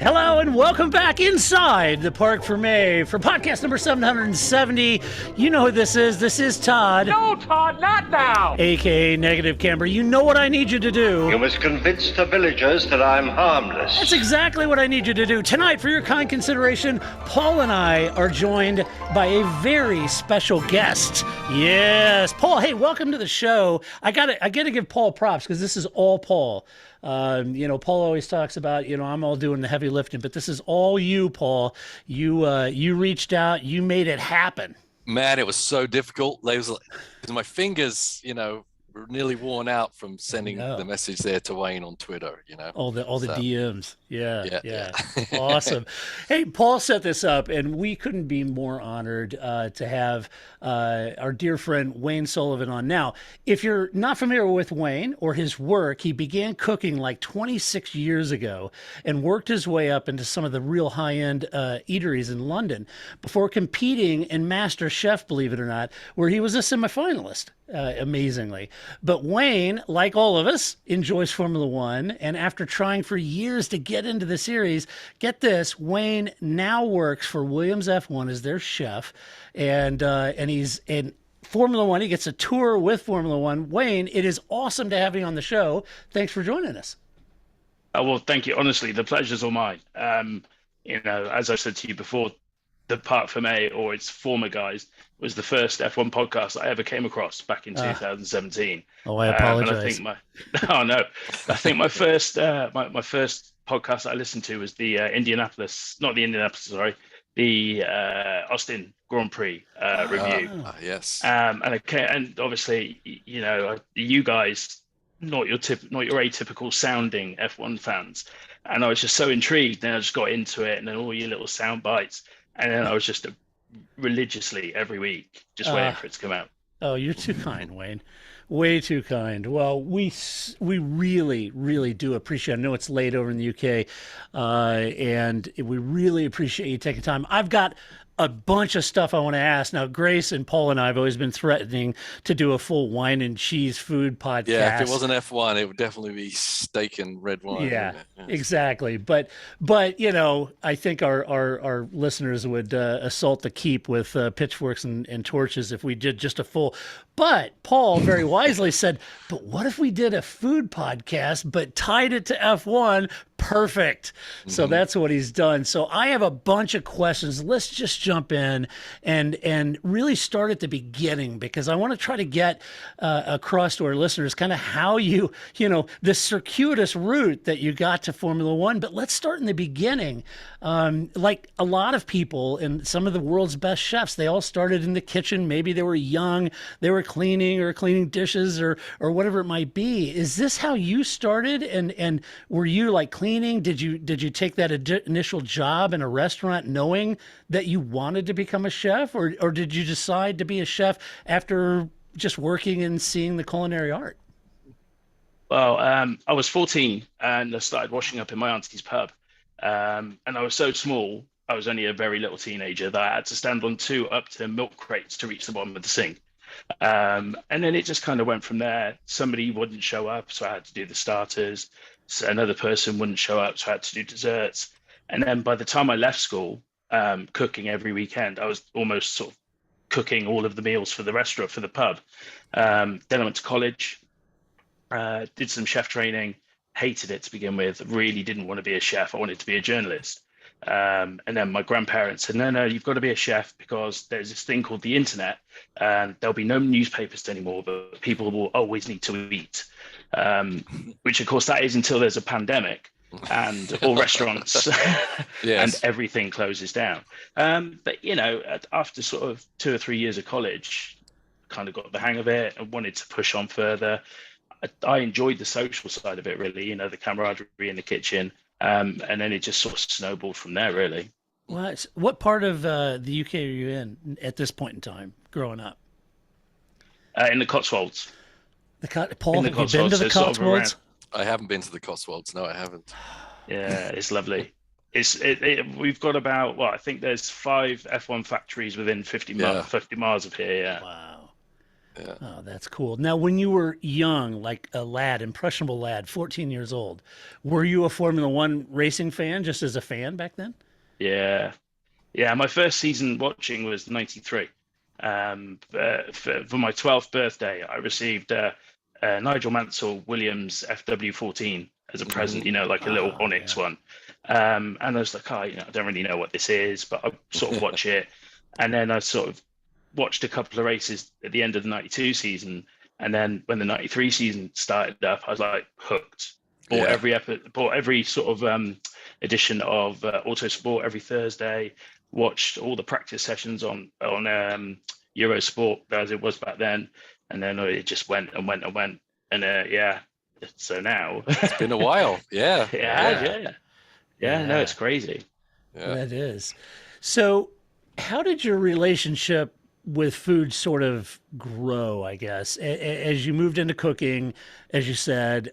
Hello and welcome back inside the Parc Fermé for podcast number 770. You know who this is. This is Todd. No, Todd, not now. AKA Negative Camber. You know what I need you to do. You must convince the villagers that I'm harmless. That's exactly what I need you to do. Tonight, for your kind consideration, Paul and I are joined by a very special guest. Yes, Paul, hey, welcome to the show. I gotta give Paul props because this is all Paul. Paul always talks about, I'm all doing the heavy lifting, but this is all you, Paul. You reached out, you made it happen. Man, it was so difficult. Because my fingers, were nearly worn out from sending the message there to Wayne on Twitter, All the DMs. Yeah. Awesome. Hey, Paul set this up, and we couldn't be more honored to have our dear friend Wayne Sullivan on. Now, if you're not familiar with Wayne or his work, he began cooking like 26 years ago and worked his way up into some of the real high-end eateries in London before competing in Masterchef, believe it or not, where he was a semi-finalist. Amazingly. But Wayne, like all of us, enjoys Formula One. And after trying for years to get into the series, get this, Wayne now works for Williams F1 as their chef. And he's in Formula One. He gets a tour with Formula One. Wayne, it is awesome to have you on the show. Thanks for joining us. Well, thank you. Honestly, the pleasure's all mine. As I said to you before, the Parc Fermé, or its former guys, was the first F1 podcast I ever came across back in 2017. I apologize. I think my first my first podcast I listened to was the Austin Grand Prix review. Yes. And obviously, you guys, not your atypical sounding F1 fans, and I was just so intrigued. Then I just got into it, and then all your little sound bites. And then I was just religiously every week just waiting for it to come out. Oh, you're too kind, Wayne. Way too kind. Well, we really, really do appreciate it. I know it's late over in the UK, and we really appreciate you taking time. I've got a bunch of stuff I want to ask. Now, Grace and Paul and I have always been threatening to do a full wine and cheese food podcast. Yeah, if it wasn't F1, it would definitely be steak and red wine. Yeah, exactly. But I think our listeners would assault the keep with pitchforks and torches if we did just a full. But Paul very wisely said, but what if we did a food podcast but tied it to F1? Perfect. So that's what he's done. So I have a bunch of questions. Let's just jump in and really start at the beginning, because I want to try to get across to our listeners kind of how the circuitous route that you got to Formula One. But let's start in the beginning. Like a lot of people and some of the world's best chefs, they all started in the kitchen. Maybe they were young, they were cleaning dishes or whatever it might be. Is this how you started? And were you like cleaning? Did you take that initial job in a restaurant knowing that you wanted to become a chef, or did you decide to be a chef after just working and seeing the culinary art? Well, I was 14 and I started washing up in my auntie's pub. And I was so small, I was only a very little teenager, that I had to stand on 2 up to milk crates to reach the bottom of the sink. And then it just kind of went from there. Somebody wouldn't show up, so I had to do the starters. So another person wouldn't show up, so I had to do desserts. And then by the time I left school, cooking every weekend, I was almost sort of cooking all of the meals for the restaurant, for the pub. Then I went to college, did some chef training, hated it to begin with, really didn't want to be a chef. I wanted to be a journalist. And then my grandparents said, no, you've got to be a chef because there's this thing called the internet, and there'll be no newspapers anymore, but people will always need to eat. Which of course that is until there's a pandemic and all restaurants and everything closes down. But after sort of 2 or 3 years of college, kind of got the hang of it and wanted to push on further. I enjoyed the social side of it, really, the camaraderie in the kitchen. And then it just sort of snowballed from there, really. What part of the UK are you in at this point in time, growing up? In the Cotswolds. Paul, have you been to the Cotswolds? I haven't been to the Cotswolds. No, I haven't. Yeah, it's lovely. We've got about, I think there's 5 F1 factories within 50 miles of here. Yeah. Wow. Yeah. Oh, that's cool. Now, when you were young, like a lad, impressionable lad, 14 years old, were you a Formula One racing fan, just as a fan back then? Yeah. Yeah, my first season watching was '93. For my 12th birthday, I received Nigel Mansell Williams FW14 as a present, like a little Oh, Onyx yeah. one. And I was like, I don't really know what this is, but I sort of watch it. And then I sort of watched a couple of races at the end of the '92 season. And then when the '93 season started up, I was like hooked. Yeah. Bought every sort of edition of Autosport every Thursday. Watched all the practice sessions on Eurosport as it was back then, and then it just went and went and went. And yeah, so now It's been a while. Yeah. it has, Yeah. yeah. No, it's Yeah, crazy. Yeah. that is. So, how did your relationship with food sort of grow, I guess, as you moved into cooking, as you said?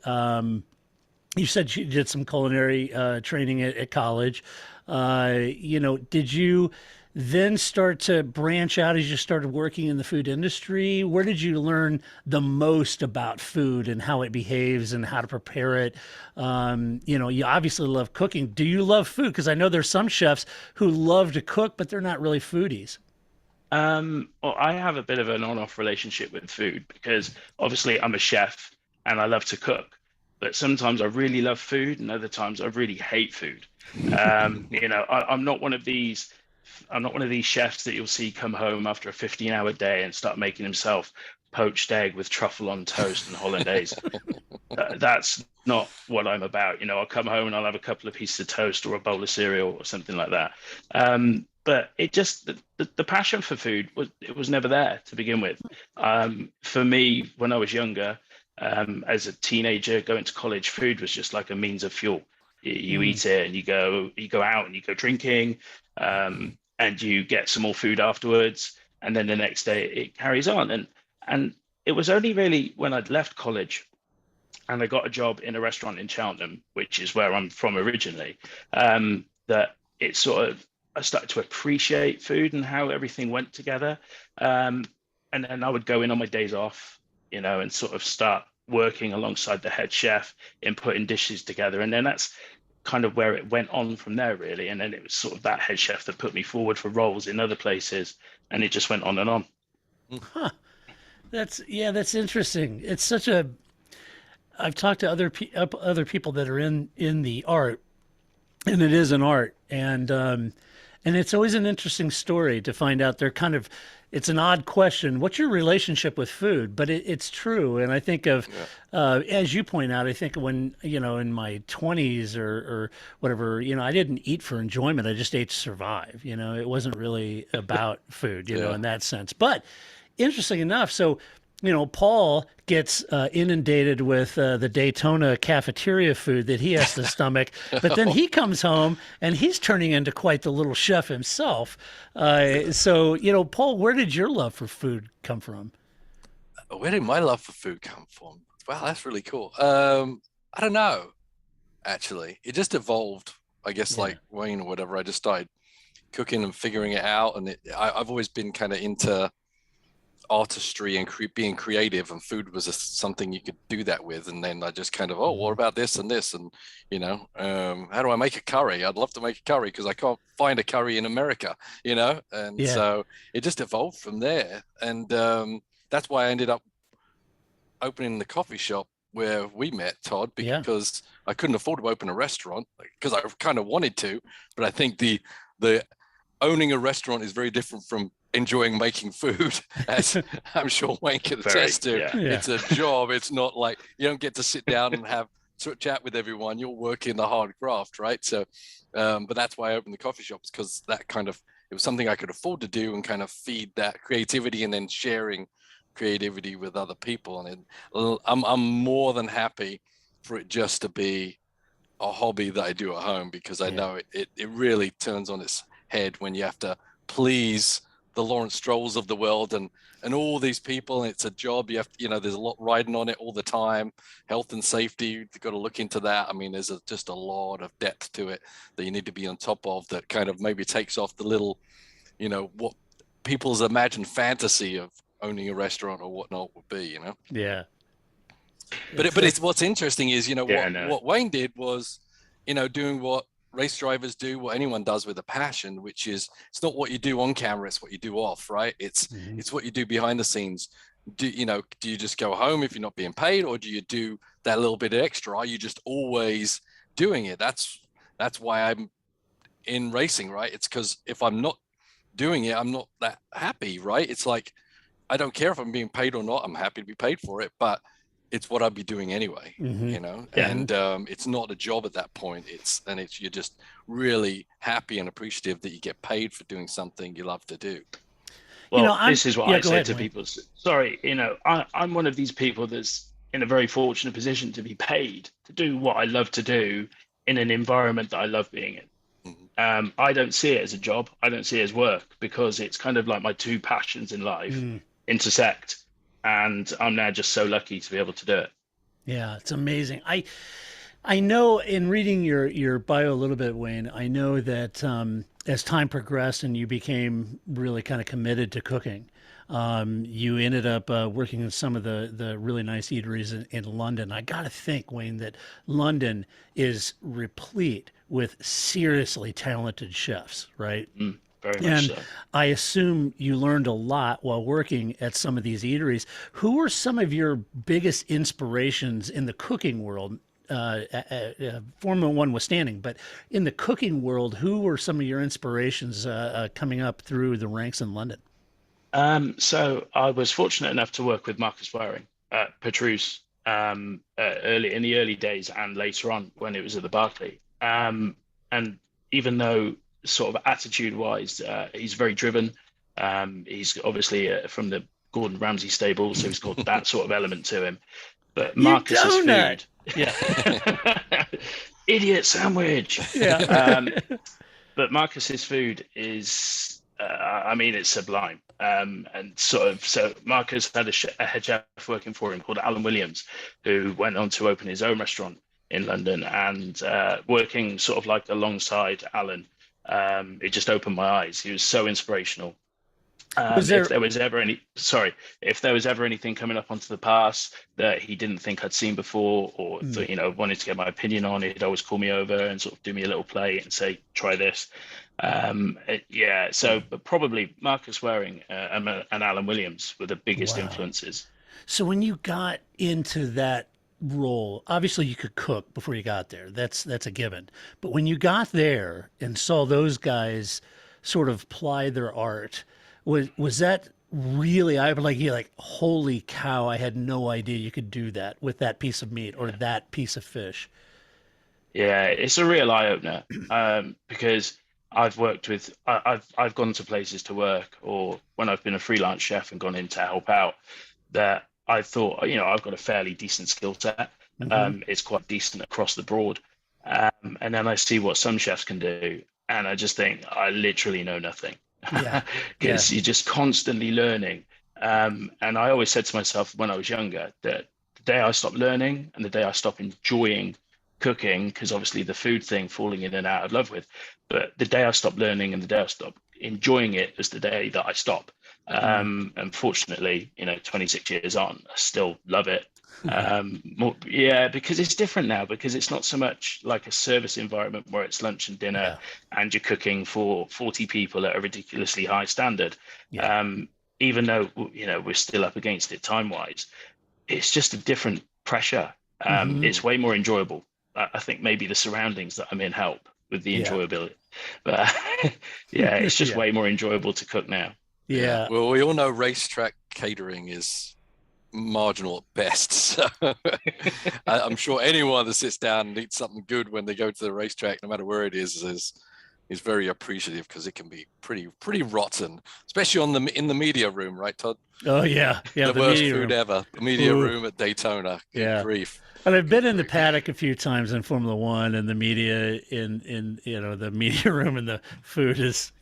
You said you did some culinary training at college. Did you then start to branch out as you started working in the food industry? Where did you learn the most about food and how it behaves and how to prepare it? You obviously love cooking. Do you love food? Because I know there's some chefs who love to cook, but they're not really foodies. Well, I have a bit of an on-off relationship with food because obviously I'm a chef and I love to cook, but sometimes I really love food and other times I really hate food. I'm not one of these. I'm not one of these chefs that you'll see come home after a 15-hour day and start making himself poached egg with truffle on toast and hollandaise. That's not what I'm about. I'll come home and I'll have a couple of pieces of toast or a bowl of cereal or something like that. But it just the passion for food was never there to begin with. For me, when I was younger, as a teenager going to college, food was just like a means of fuel. You Mm. eat it and you go out and you go drinking, and you get some more food afterwards, and then the next day it carries on. And it was only really when I'd left college and I got a job in a restaurant in Cheltenham, which is where I'm from originally, that it sort of I started to appreciate food and how everything went together. Um, and then I would go in on my days off, and sort of start working alongside the head chef in putting dishes together. And then that's kind of where it went on from there, really. And then it was sort of that head chef that put me forward for roles in other places, and it just went on and on. Huh. That's interesting. It's such a. I've talked to other people that are in the art, and it is an art, and it's always an interesting story to find out. They're kind of, it's an odd question. What's your relationship with food? But it's true, and I think of, as you point out, I think when in my 20s or whatever, I didn't eat for enjoyment. I just ate to survive. It wasn't really about food, Yeah. in that sense. But interesting enough, so Paul gets inundated with the Daytona cafeteria food that he has to stomach, but then he comes home and he's turning into quite the little chef himself. So, Paul, where did your love for food come from? Where did my love for food come from? Wow, that's really cool. I don't know, actually. It just evolved, I guess, Yeah. like Wayne or whatever. I just started cooking and figuring it out. And I've always been kind of into artistry and being creative, and food was something you could do that with. And then I just kind of, oh, what about this and this? And, how do I make a curry? I'd love to make a curry because I can't find a curry in America, And Yeah. so it just evolved from there. And that's why I ended up opening the coffee shop where we met, Todd, Yeah. because I couldn't afford to open a restaurant because I kind of wanted to, but I think the owning a restaurant is very different from enjoying making food, as I'm sure Wayne can attest to. Yeah. Yeah. It's a job. It's not like you don't get to sit down and have chat with everyone. You're working the hard craft, right? So, but that's why I opened the coffee shops, because that it was something I could afford to do and kind of feed that creativity and then sharing creativity with other people. And I'm more than happy for it just to be a hobby that I do at home, because I know it really turns on its head when you have to please the Lawrence Strolls of the world and all these people. And it's a job. You have there's a lot riding on it all the time. Health and safety, you've got to look into that. I mean, there's just a lot of depth to it that you need to be on top of, that kind of maybe takes off the little, what people's imagined fantasy of owning a restaurant or whatnot would be, Yeah. But it's what's interesting is, what Wayne did was, doing what race drivers do, what anyone does with a passion, which is, it's not what you do on camera, it's what you do off, right? It's what you do behind the scenes. Do you just go home if you're not being paid, or do you do that little bit extra? Are you just always doing it? That's why I'm in racing, right? It's because if I'm not doing it, I'm not that happy, right? It's like, I don't care if I'm being paid or not. I'm happy to be paid for it, but it's what I'd be doing anyway, and it's not a job at that point. You're just really happy and appreciative that you get paid for doing something you love to do. Well, this is what I say to people. Sorry, I'm one of these people that's in a very fortunate position to be paid to do what I love to do in an environment that I love being in. I don't see it as a job. I don't see it as work, because it's kind of like my two passions in life intersect. And I'm now just so lucky to be able to do it. Yeah, it's amazing. I know, in reading your bio a little bit, Wayne, I know that as time progressed and you became really kind of committed to cooking, you ended up working in some of the really nice eateries in London. I got to think, Wayne, that London is replete with seriously talented chefs, right? Very much so. I assume you learned a lot while working at some of these eateries. Who were some of your biggest inspirations in the cooking world? Formula One was standing, but in the cooking world, who were some of your inspirations coming up through the ranks in London? So I was fortunate enough to work with Marcus Waring at Petrus early in the early days, and later on when it was at the Barclay. And even though sort of attitude wise, he's very driven. He's obviously from the Gordon Ramsay stable, so he's got that sort of element to him. But Marcus's food, idiot sandwich. Yeah. But Marcus's food is, it's sublime. And so Marcus had a head chef working for him called Alan Williams, who went on to open his own restaurant in London, and working sort of like alongside Alan. It just opened my eyes. He was so inspirational. If there was ever anything coming up onto the pass that he didn't think I'd seen before, or wanted to get my opinion on, he'd always call me over and sort of do me a little plate and say, try this. But probably Marcus Waring and Alan Williams were the biggest influences. So when you got into that role, obviously you could cook before you got there. That's a given. But when you got there and saw those guys sort of ply their art, was that really, I would like, holy cow, I had no idea you could do that with that piece of meat or that piece of fish. Yeah, it's a real eye opener, because I've gone to places to work, or when I've been a freelance chef and gone in to help out, that I thought, I've got a fairly decent skill set. It's quite decent across the board. And then I see what some chefs can do, and I just think I literally know nothing. Because you're just constantly learning. And I always said to myself when I was younger that the day I stop learning and the day I stop enjoying cooking, because obviously the food thing falling in and out of love with, but the day I stop learning and the day I stop enjoying it is the day that I stop. Unfortunately, 26 years on, I still love it. Because it's different now, because it's not so much like a service environment where it's lunch and dinner and you're cooking for 40 people at a ridiculously high standard. Even though, we're still up against it time wise, it's just a different pressure. It's way more enjoyable. I think maybe the surroundings that I'm in help with the enjoyability, but it's just way more enjoyable to cook now. Well, we all know racetrack catering is marginal at best. So I'm sure anyone that sits down and eats something good when they go to the racetrack, no matter where it is very appreciative, because it can be pretty rotten, especially in the media room, right, Todd? Oh yeah, the worst food ever. The media room at Daytona. Good grief. And I've been in the paddock a few times in Formula One, and the media in the media room, and the food is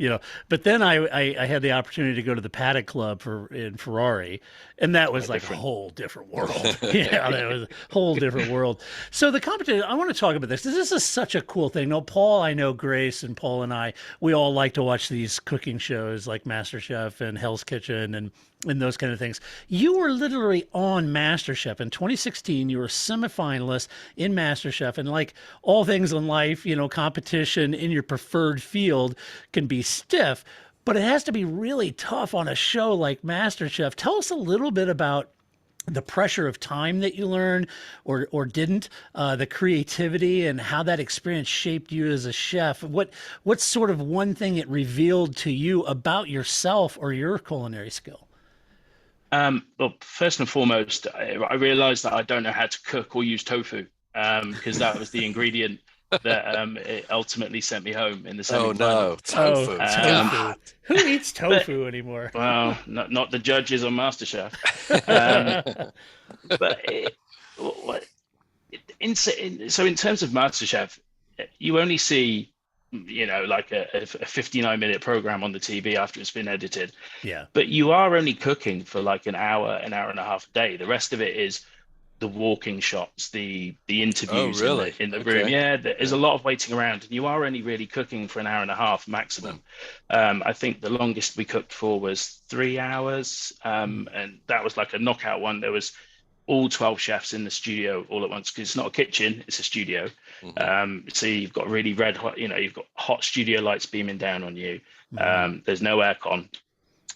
But then I had the opportunity to go to the paddock club in Ferrari, and that was like a whole different world. That was a whole different world. So the competition, I want to talk about this. This is such a cool thing. No, Paul, I know Grace and Paul and I, we all like to watch these cooking shows like MasterChef and Hell's Kitchen, and and those kind of things. You were literally on MasterChef in 2016. You were a semi-finalist in MasterChef, and like all things in life, competition in your preferred field can be stiff, but it has to be really tough on a show like MasterChef. Tell us a little bit about the pressure of time that you learned or didn't, the creativity, and how that experience shaped you as a chef. What's sort of one thing it revealed to you about yourself or your culinary skill? Well, first and foremost, I realized that I don't know how to cook or use tofu, because that was the ingredient that it ultimately sent me home in the Oh semi-final. no, tofu. Oh, Um, tofu. Who eats tofu anymore? well, not the judges on MasterChef. Um, but so in terms of MasterChef, you only see, like a 59-minute program on the TV after it's been edited, Yeah. but you are only cooking for like an hour and a half a day. The rest of it is the walking shots, the Oh, interviews really? in the room. Okay. Yeah, there's a Yeah. lot of waiting around, and you are only really cooking for an hour and a half maximum. I think the longest we cooked for was 3 hours, and that was like a knockout one. There was all 12 chefs in the studio all at once, because it's not a kitchen, it's a studio. So you've got really red hot, you've got hot studio lights beaming down on you. There's no aircon,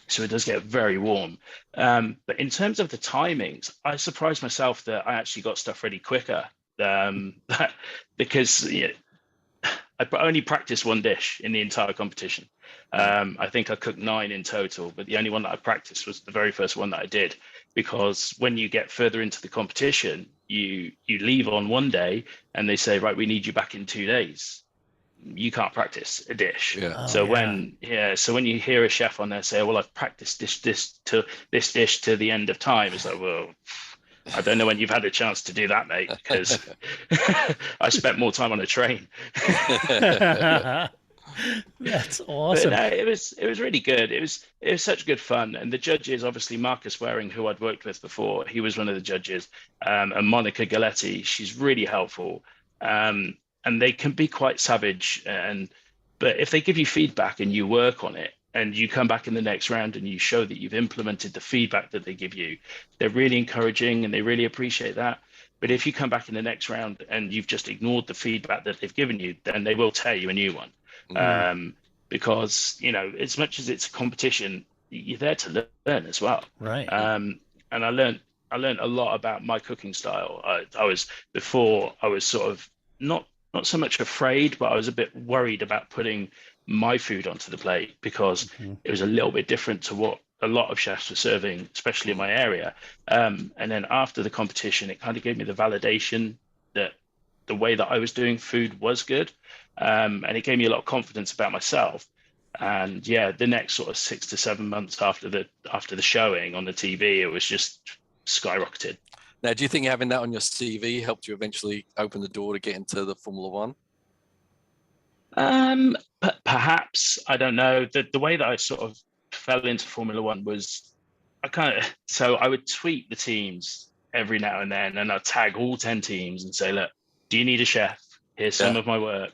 so it does get very warm. But in terms of the timings, I surprised myself that I actually got stuff ready quicker, because I only practiced one dish in the entire competition. I think I cooked 9 in total, but the only one that I practiced was the very first one that I did, because when you get further into the competition, you leave on one day and they say, right, we need you back in 2 days. You can't practice a dish. Yeah. Oh, So yeah. so when you hear a chef on there say, well, I've practiced this dish to the end of time, it's like, well, I don't know when you've had a chance to do that, mate, because I spent more time on a train. That's But awesome. no, it was really good. It was such good fun. And the judges, obviously Marcus Waring, who I'd worked with before, he was one of the judges, and Monica Galetti, she's really helpful. And they can be quite savage, but if they give you feedback and you work on it and you come back in the next round and you show that you've implemented the feedback that they give you, they're really encouraging and they really appreciate that. But if you come back in the next round and you've just ignored the feedback that they've given you, then they will tell you a new one. Because, as much as it's a competition, you're there to learn as well. Right. And I learned a lot about my cooking style. I was sort of not so much afraid, but I was a bit worried about putting my food onto the plate, because it was a little bit different to what a lot of chefs were serving, especially in my area. And then after the competition, it kind of gave me the validation that the way that I was doing food was good. And it gave me a lot of confidence about myself. And yeah, the next sort of 6 to 7 months after the showing on the TV, it was just skyrocketed. Now, do you think having that on your CV helped you eventually open the door to get into the Formula One? Perhaps, I don't know. The way that I sort of fell into Formula One was so I would tweet the teams every now and then, and I'd tag all 10 teams and say, look, do you need a chef? Here's some of my work,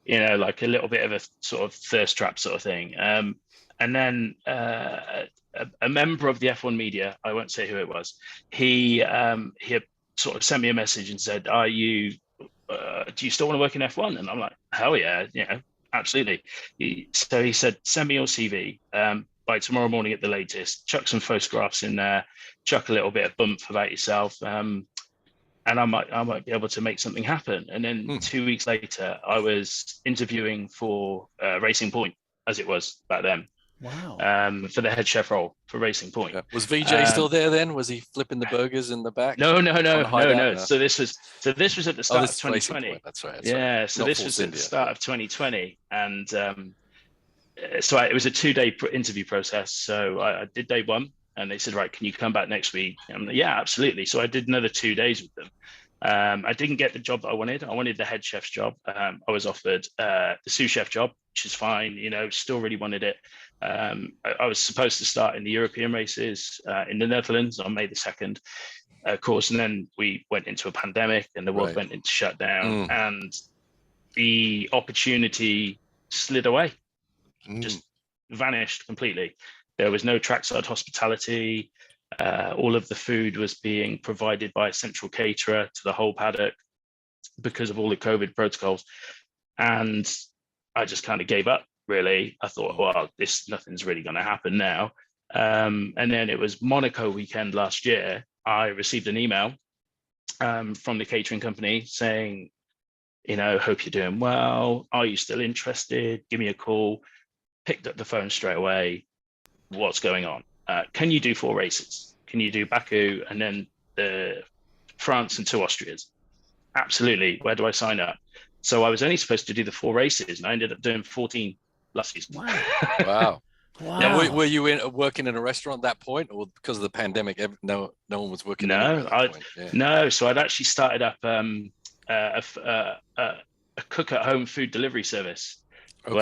like a little bit of a sort of thirst trap sort of thing. And then a member of the F1 media, I won't say who it was, he had sort of sent me a message and said, do you still want to work in F1? And I'm like, hell yeah, absolutely. So he said, send me your CV by tomorrow morning at the latest, chuck some photographs in there, chuck a little bit of bump about yourself, and I might be able to make something happen. And then 2 weeks later, I was interviewing for Racing Point, as it was back then. Wow. For the head chef role for Racing Point. Yeah. Was VJ still there then? Was he flipping the burgers in the back? No. No. So this was at the start of 2020. That's right. Yeah. So this was at the start of 2020, and so it was a 2-day interview process. So I did day 1, and they said, right, can you come back next week? And I'm like, yeah, absolutely. So I did another 2 days with them. I didn't get the job that I wanted. I wanted the head chef's job. I was offered the sous chef job, which is fine. Still really wanted it. I was supposed to start in the European races in the Netherlands on May the 2nd, of course, and then we went into a pandemic and the world went into shutdown, and the opportunity slid away, just vanished completely. There was no trackside hospitality. All of the food was being provided by a central caterer to the whole paddock because of all the COVID protocols. And I just kind of gave up, really. I thought, well, nothing's really going to happen now. And then it was Monaco weekend last year. I received an email from the catering company saying, hope you're doing well. Are you still interested? Give me a call. Picked up the phone straight away. What's going on? Can you do 4 races? Can you do Baku and then France and 2 Austrias? Absolutely. Where do I sign up? So I was only supposed to do the 4 races, and I ended up doing 14 last season. Wow. Wow. Now, were you working in a restaurant at that point, or because of the pandemic, no one was working? No. So I'd actually started up a cook at home food delivery service. Okay.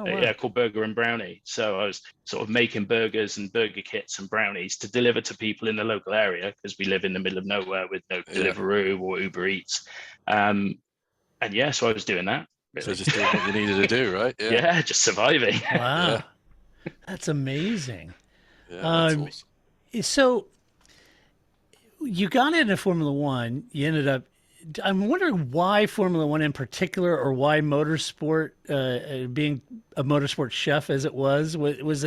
Where called Burger and Brownie. So I was sort of making burgers and burger kits and brownies to deliver to people in the local area, because we live in the middle of nowhere with no Deliveroo or Uber Eats. So I was doing that. Really. So just doing what you needed to do, right? Yeah, just surviving. Wow. That's amazing. Yeah, that's awesome. So you got into Formula One. You ended up. I'm wondering why Formula One in particular, or why motorsport, being a motorsport chef as it was. What was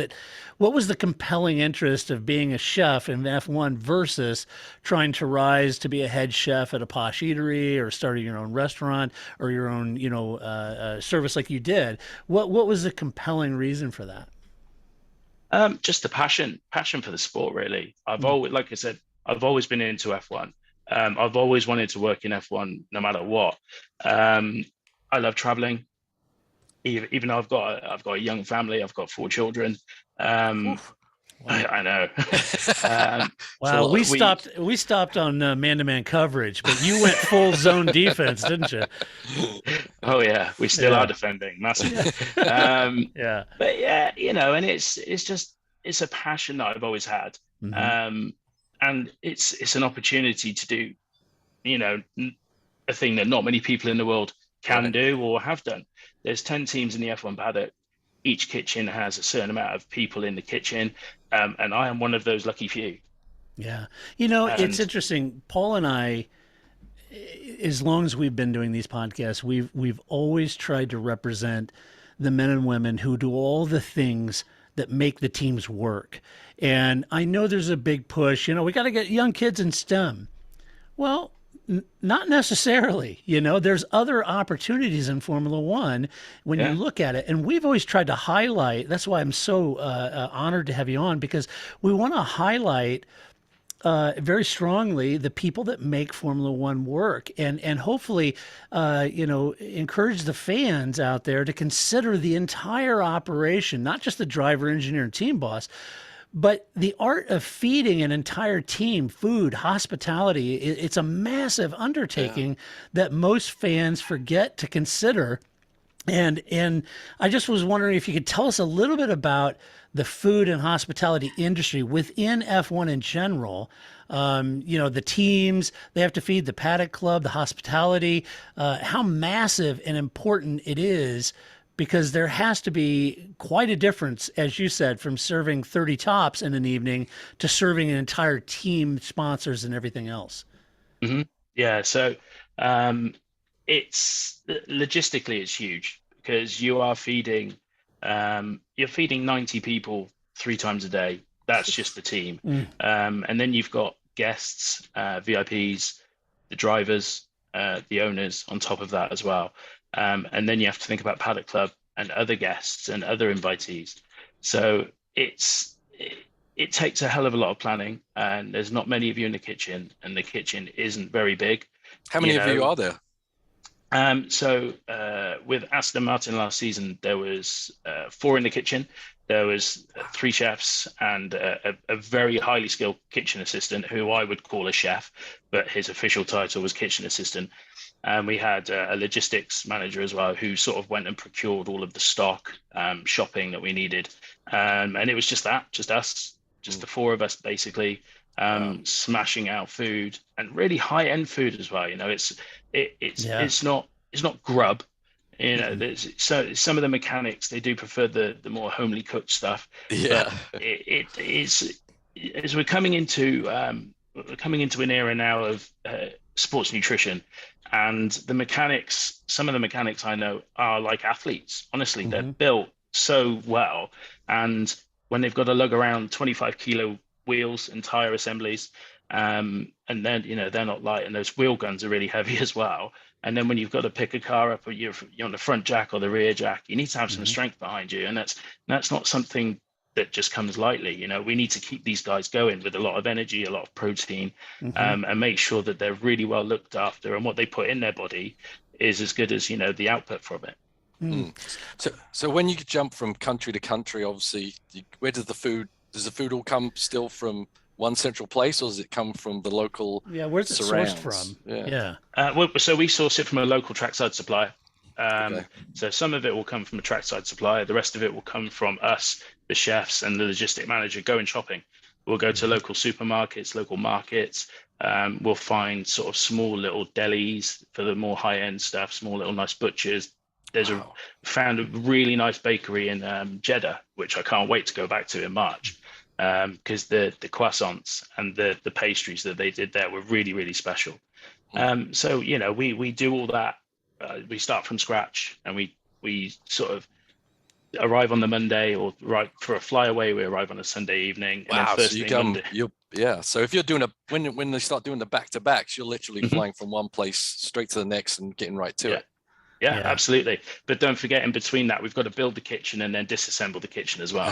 the compelling interest of being a chef in F1 versus trying to rise to be a head chef at a posh eatery, or starting your own restaurant, or your own, service like you did? What was the compelling reason for that? Just the passion for the sport, really. I've always, like I said, I've always been into F1. I've always wanted to work in F1 no matter what. I love traveling, even though I've got a young family. I've got 4 children. Wow. I know. Wow, we stopped on man-to-man coverage, but you went full zone defense, didn't you? Oh yeah, we still are defending massively. Yeah, but and it's a passion that I've always had. Mm-hmm. And it's an opportunity to do, a thing that not many people in the world can do or have done. There's 10 teams in the F1 paddock. Each kitchen has a certain amount of people in the kitchen, and I am one of those lucky few. Yeah, it's interesting. Paul and I, as long as we've been doing these podcasts, we've always tried to represent the men and women who do all the things that make the teams work. And I know there's a big push, we got to get young kids in STEM. Well, not necessarily. There's other opportunities in Formula One when you look at it. And we've always tried to highlight, that's why I'm so honored to have you on, because we want to highlight very strongly the people that make Formula One work, and hopefully, encourage the fans out there to consider the entire operation, not just the driver, engineer, and team boss, but the art of feeding an entire team, food, hospitality. It's a massive undertaking that most fans forget to consider. And I just was wondering if you could tell us a little bit about the food and hospitality industry within F1 in general. The teams, they have to feed the paddock club, the hospitality, how massive and important it is, because there has to be quite a difference, as you said, from serving 30 tops in an evening to serving an entire team, sponsors, and everything else. Mm-hmm. Yeah. So it's logistically, it's huge, because you are feeding 90 people 3 times a day. That's just the team. And then you've got guests, VIPs, the drivers, the owners on top of that as well. And then you have to think about Paddock Club and other guests and other invitees. So it takes a hell of a lot of planning, and there's not many of you in the kitchen, and the kitchen isn't very big. How many of you are there? So with Aston Martin last season, there was 4 in the kitchen. There was 3 chefs and a very highly skilled kitchen assistant, who I would call a chef, but his official title was kitchen assistant. And we had a logistics manager as well, who sort of went and procured all of the stock, shopping that we needed. And it was just us, just the 4 of us, basically, smashing out food, and really high end food as well. It's not grub. You know, so some of the mechanics, they do prefer the more homely cooked stuff. Yeah. But it is, as we're coming into an era now of sports nutrition, and the mechanics. Some of the mechanics I know are like athletes. Honestly, they're Hmm. built so well, and when they've got to lug around 25-kilo wheels and tire assemblies, and then they're not light, and those wheel guns are really heavy as well. And then when you've got to pick a car up, or you're on the front jack or the rear jack, you need to have some Hmm. strength behind you, and that's not something that just comes lightly. We need to keep these guys going with a lot of energy, a lot of protein, Hmm. and make sure that they're really well looked after, and what they put in their body is as good as the output from it. Mm. So when you jump from country to country, obviously, where does the food all come still from one central place, or does it come from the local Yeah, where's it surrounds? sourced from? Yeah. So we source it from a local trackside supplier. Okay. So some of it will come from a trackside supplier. The rest of it will come from us, the chefs, and the logistic manager going shopping. We'll go to local supermarkets, local markets. We'll find sort of small little delis for the more high-end stuff, small little nice butchers. Wow. Found a really nice bakery in Jeddah, which I can't wait to go back to in March, because the croissants and the pastries that they did there were really, really special. So we do all that. We start from scratch, and we sort of arrive on the Monday, or right for a flyaway, we arrive on a Sunday evening, and then Wow. first So you thing come, Monday. So if you're doing when they start doing the back-to-backs, you're literally Mhm. flying from one place straight to the next and getting right to Yeah. it. Yeah, Yeah. absolutely. But don't forget, in between that, we've got to build the kitchen and then disassemble the kitchen as well.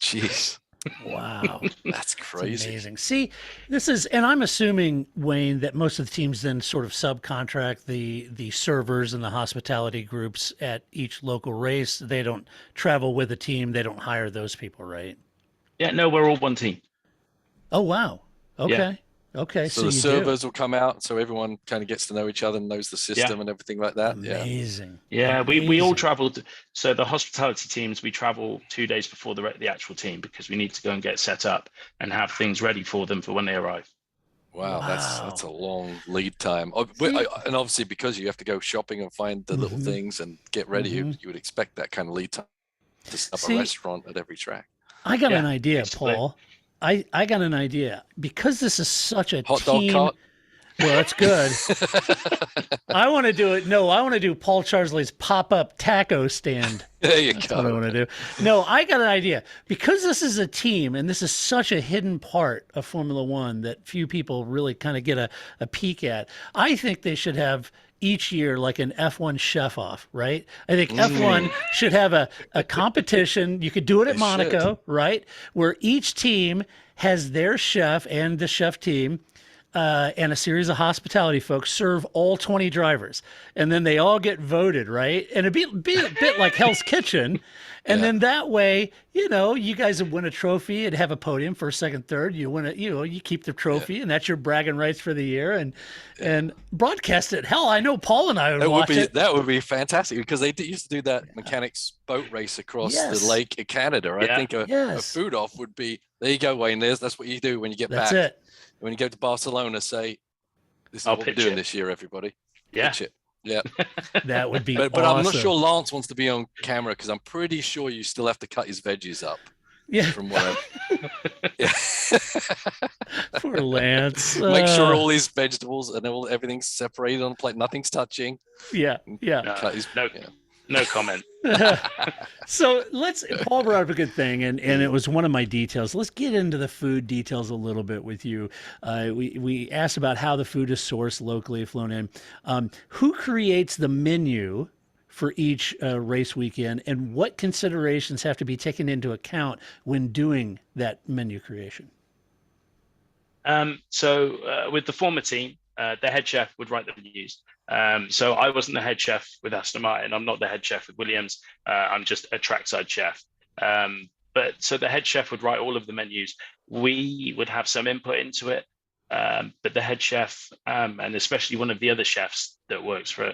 Jeez, Wow. that's It's crazy. amazing. See, and I'm assuming, Wayne, that most of the teams then sort of subcontract the servers and the hospitality groups at each local race. They don't travel with a team. They don't hire those people, right? Yeah, no, we're all one team. Oh, wow. Yeah. Okay. Okay. So So the you servers will come out, so everyone kind of gets to know each other and knows the system and everything like do. that. Yeah. Amazing. Yeah, we all Amazing. traveled. So the hospitality teams, we travel 2 days before the actual team, because we need to go and get set up and have things ready for them for when they arrive. Wow, that's Wow. a long lead time. See- And obviously because you have to go shopping and find the little Mhm. things and get ready, Mhm. you would expect that kind of lead time to set up a See, restaurant at every track. I got Yeah, an idea, basically. Paul. I got an idea. Because this is such a Hot dog team. cart. Well, that's good. I want to do it. No, I want to do Paul Charsley's pop-up taco stand. There you That's what I go. want to do. No, I got an idea. Because this is a team, and this is such a hidden part of Formula One that few people really kind of get a peek at, I think they should have each year like an F1 chef off, right? I think F1 should have a competition. You could do it at They Monaco, right? Where each team has their chef and the chef team and a series of hospitality folks serve all 20 drivers. And then they all get voted, right? And it'd be a bit like Hell's Kitchen. And then that way, you guys would win a trophy and have a podium for second, third. You win it, you keep the trophy, and that's your bragging rights for the year. And broadcast it. Hell, I know Paul and I would watch it. That would be fantastic, because they used to do that mechanics boat race across Yes. the lake in Canada. I Yeah. think a Yes. food off would be, there you go, Wayne. That's what you do when you get That's back. it. When you go to Barcelona, say, this is I'll what we're pitch doing it. this year, everybody. Yeah. Pitch it. Yeah. That would be But awesome. I'm not sure Lance wants to be on camera, because I'm pretty sure you still have to cut his veggies up. Yeah, From what yeah. poor Lance. Make sure all his vegetables and everything's separated on the plate, nothing's touching. Yeah. Cut his, No comment. So Paul brought up a good thing, and it was one of my details. Let's get into the food details a little bit with you. We asked about how the food is sourced locally, flown in. Who creates the menu for each race weekend, and what considerations have to be taken into account when doing that menu creation? So with the former team, the head chef would write the menus. So I wasn't the head chef with Aston Martin. I'm not the head chef with Williams. I'm just a trackside chef. But so the head chef would write all of the menus. We would have some input into it. But the head chef, and especially one of the other chefs that works for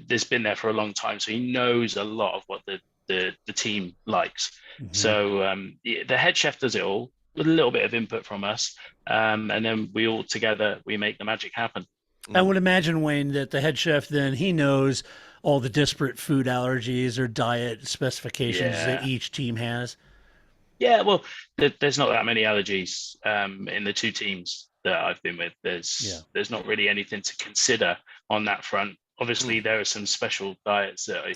that's been there for a long time, so he knows a lot of what the team likes. Mhm. So the head chef does it all with a little bit of input from us, and then we all together we make the magic happen. I would imagine, Wayne, that the head chef then he knows all the disparate food allergies or diet specifications that Yeah. each team has? Yeah, well, there's not that many allergies in the two teams that I've been with. Yeah. There's not really anything to consider on that front. Hmm. Obviously, there are some special diets that are,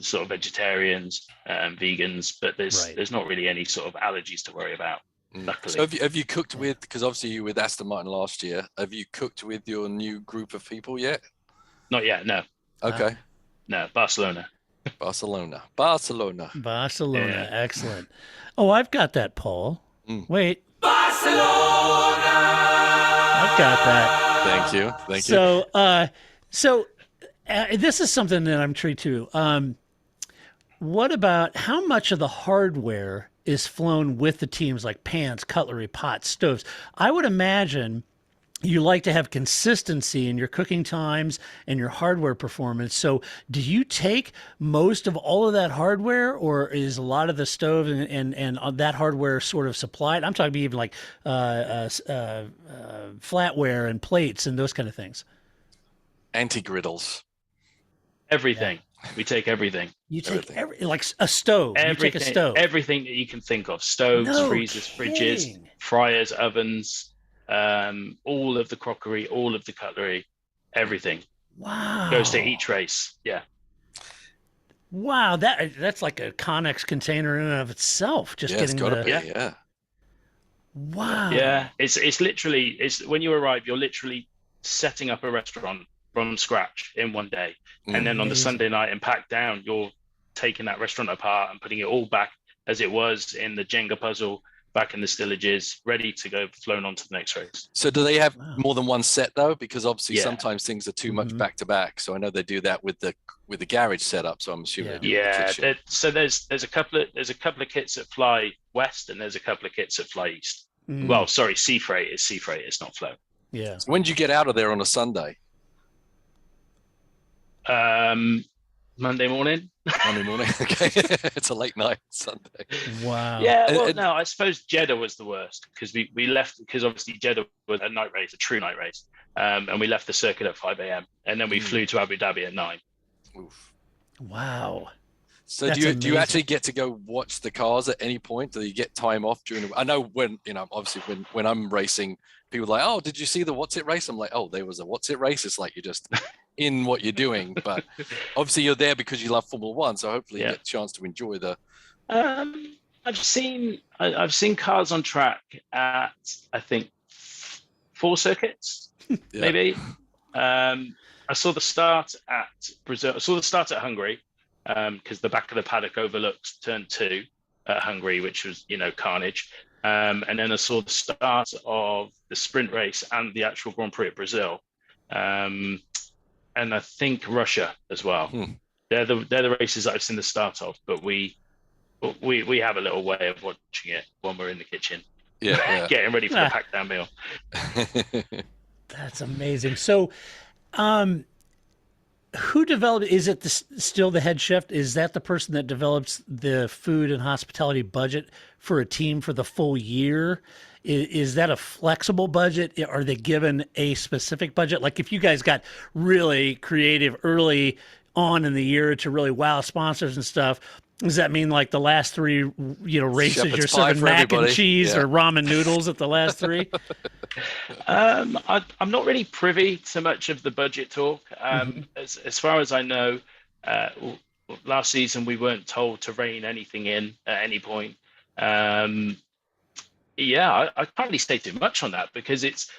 sort of vegetarians and vegans, but Right. there's not really any sort of allergies to worry about, So luckily. have you cooked with, because obviously you were with Aston Martin last year, have you cooked with your new group of people yet? Not yet, no, Okay. no, Barcelona. Barcelona. Barcelona. Yeah. Excellent. Oh, I've got that, Paul. Mm. Wait. I've got that. Thank you. Thank you. So this is something that I'm intrigued to. What about how much of the hardware is flown with the teams, like pans, cutlery, pots, stoves? I would imagine you like to have consistency in your cooking times and your hardware performance. So, do you take most of all of that hardware, or is a lot of the stove and that hardware sort of supplied? I'm talking even like flatware and plates and those kind of things. Anti-griddles. Everything. We take everything. You take Everything. like a stove. You take a Everything, stove. everything that you can think of: stoves, No freezers, fridges, kidding. fryers, ovens, all of the crockery, all of the cutlery, everything Wow. goes to each race. Yeah, Wow, that's like a Connex container in and of itself. Just Yeah, it's getting got to the be. Yeah. Yeah. wow. yeah. It's literally when you arrive, you're literally setting up a restaurant from scratch in one day, and then on the Amazing. Sunday night and packed down, you're taking that restaurant apart and putting it all back as it was in the Jenga puzzle, back in the stillages, ready to go flown on to the next race. So do they have Wow. more than one set though? Because obviously Yeah. sometimes things are too much Mhm. back to back. So I know they do that with the garage setup. So I'm assuming Yeah. they do with the Yeah, kitchen. so there's a couple of kits that fly west, and there's a couple of kits that fly east. Mm, Well, sorry, sea freight. It's not flow. yeah. So when do you get out of there on a Sunday? Monday morning. Monday morning. Okay. It's a late night Sunday. Wow. Yeah, And- well, and- no, I suppose Jeddah was the worst because we left, because obviously Jeddah was a night race, a true night race, and we left the circuit at 5 a.m. and then we Mm. flew to Abu Dhabi at 9. Oof. Wow. So That's do you amazing. actually get to go watch the cars at any point? Do you get time off during the? I know when obviously when I'm racing, people are like, oh, did you see the what's it race? I'm like, oh, there was a what's it race. It's like you're just in what you're doing, but obviously you're there because you love Formula One, so hopefully you Yeah. get a chance to enjoy the. I've seen cars on track at, I think, 4 circuits, Yeah. maybe. I saw the start at Brazil. I saw the start at Hungary, because the back of the paddock overlooked turn 2 at Hungary, which was, carnage. And then I saw the start of the sprint race and the actual Grand Prix at Brazil. And I think Russia as well. Hmm. They're the races that I've seen the start of, but we have a little way of watching it when we're in the kitchen, Yeah, getting ready for Ah. the pack down meal. yeah. That's amazing. So, who developed? Is it still the head chef? Is that the person that develops the food and hospitality budget for a team for the full year? Is that a flexible budget? Are they given a specific budget? Like if you guys got really creative early on in the year to really wow sponsors and stuff, does that mean like the last 3, races Shepherd's you're pie serving for mac and everybody. cheese Yeah. or ramen noodles at the last 3? I'm not really privy to much of the budget talk. As far as I know, last season we weren't told to rein anything in at any point. Yeah, I can't really say too much on that because it's,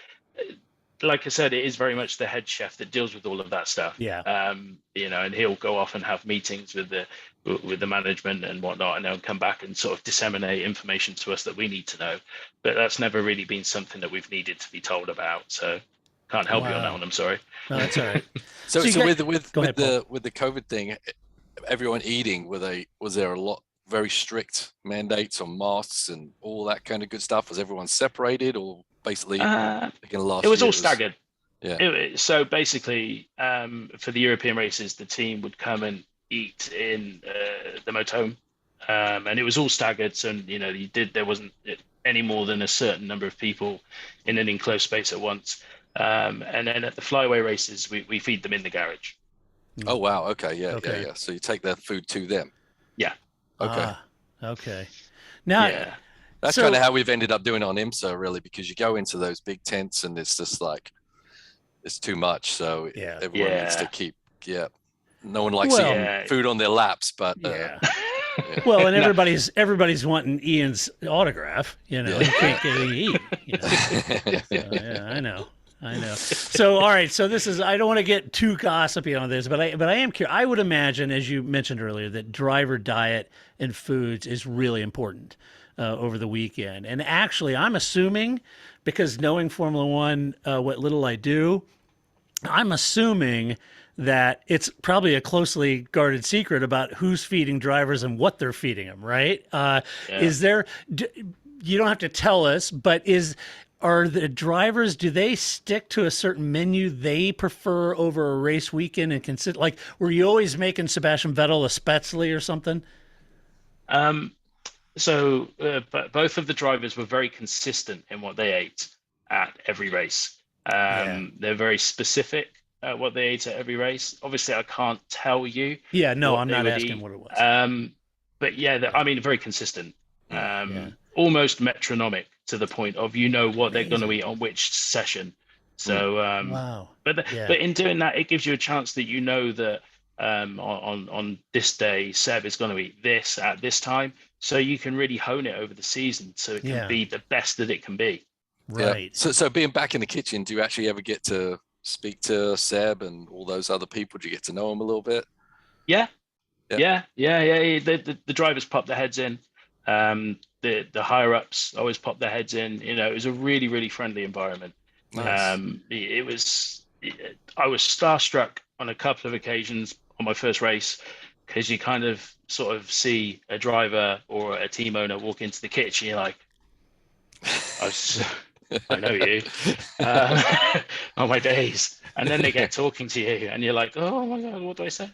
like I said, it is very much the head chef that deals with all of that stuff. Yeah. And he'll go off and have meetings with the management and whatnot, and they'll come back and sort of disseminate information to us that we need to know. But that's never really been something that we've needed to be told about. So can't help you on that Wow. one. I'm sorry. No, that's all right. So, So you so got- with Go ahead, Paul. the COVID thing, everyone eating, was there a lot very strict mandates on masks and all that kind of good stuff? Was everyone separated or basically like in the last It was year, all staggered. Yeah. So basically, for the European races, the team would come and eat in the motorhome, and it was all staggered. So there wasn't any more than a certain number of people in an enclosed space at once. And then at the flyaway races, we feed them in the garage. Oh wow. Okay. Yeah. Okay. Yeah. So you take their food to them. Yeah. Okay. Okay. Now, Yeah. That's so kind of how we've ended up doing on IMSA, really, because you go into those big tents and it's just like it's too much. So yeah. everyone needs to Yeah. keep. Yeah. No one likes Well, eating Yeah. food on their laps, but yeah. yeah. Well, and No. everybody's wanting Ian's autograph. You know, Yeah. you can't get any eat. You know? Yeah, I know. So, all right. So this is. I don't want to get too gossipy on this, but I am curious. I would imagine, as you mentioned earlier, that driver diet and foods is really important over the weekend. And actually, I'm assuming, because knowing Formula One, what little I do, I'm assuming that it's probably a closely guarded secret about who's feeding drivers and what they're feeding them, right? Yeah. Is there, you don't have to tell us, but are the drivers, do they stick to a certain menu they prefer over a race weekend and consider, like, were you always making Sebastian Vettel a Spätzle or something? But both of the drivers were very consistent in what they ate at every race. Yeah. They're very specific what they ate at every race. Obviously, I can't tell you Yeah, no, what I'm they not would asking eat. what it was. But yeah, I mean, very consistent. Yeah. Almost metronomic to the point of what they're going to Amazing. eat on which session. So, Wow. but Yeah. in doing that, it gives you a chance that that on this day, Seb is going to eat this at this time, so you can really hone it over the season, so it can Yeah. be the best that it can be. Right. So being back in the kitchen, do you actually ever get to speak to Seb and all those other people? Do you get to know them a little bit? Yeah, Yeah. yeah. The drivers pop their heads in. The higher ups always pop their heads in. It was a really, really friendly environment. Nice. I was starstruck on a couple of occasions on my first race, because you kind of sort of see a driver or a team owner walk into the kitchen. You're like, I know you, on my days. And then they get talking to you and you're like, oh my God, what do I say?